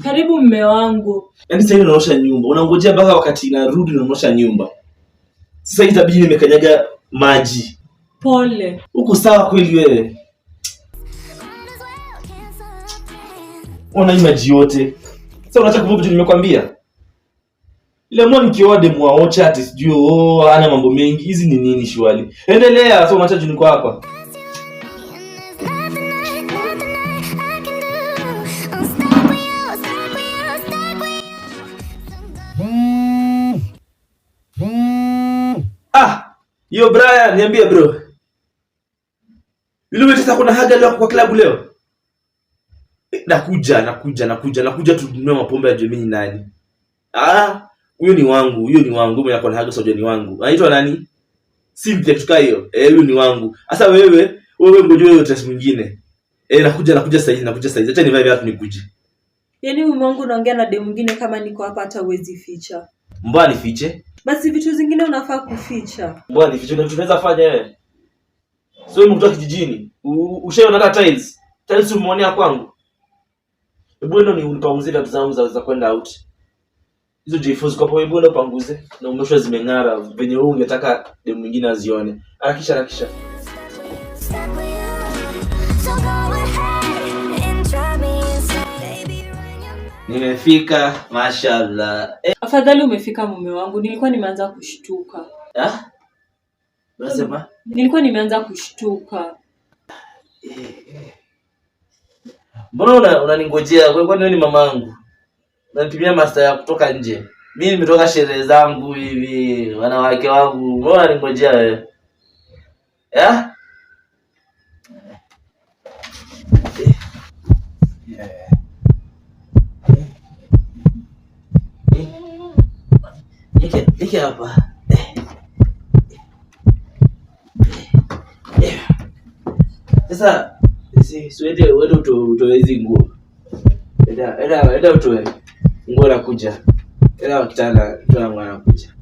Karibu mume wangu. Yaani sasa unaosha nyumba, unangojea mpaka wakati inarudi unaosha nyumba. Sasa itabidi nimekanyaga maji. Pole. Uko sawa kweli wewe? Ona hii maji yote. Sasa unataka kuvuta nimekwambia? Ile mwana nikioa demu wa ocha ati sijui ana mambo mengi. Hizi ni nini shwali? Endelea, sasa unaacha juu niko hapa. Yo Brian, niambie bro. Yule sasa kuna haga leo kwa klabu leo? Nakuja tununue mapombe ya Gemini nani? Huyo ni wangu. Mimi nako na haga soja ni wangu. Anaitwa nani? Cynthia tuka hiyo. Huyo ni wangu. Sasa wewe ngoja wewe test mwingine. Nakuja sasa hivi. Acha nivae viatu nikuje. Yaani mume wangu unaongea na demu mwingine kama niko hapa hata uwezi ficha. Mbona nifiche? Basi vitu zingine unafaa kuficha. Mbona nifiche? Ndio tunaweza fanya wewe. Sio mtu kijijini. Ushaona hata tiles. Tiles umeonea kwangu. Hebu ndio ni unipanguzie vitu zangu za kwenda out. Hizo J4 kwa hapo ndio panguze. Na umesha zimeng'ara venye wewe ungetaka demu mwingine azione. Harakisha. Nimefika, mashallah. Afadhali umefika mume wangu. Nilikuwa nimeanza kushtuka. Unasema? Nilikuwa nimeanza kushtuka. Mbona unaningojea? Kwa nini mamangu? Unanitumia master ya kutoka nje. Mimi nimetoka sherehe zangu hivi, wanawake wangu. Mbona unaningojea wewe? Nike hapa. Sasa siwede wewe utoe hizi nguo. Enda utoe nguo la kuja. Enda kitanda toa nguo la kuja.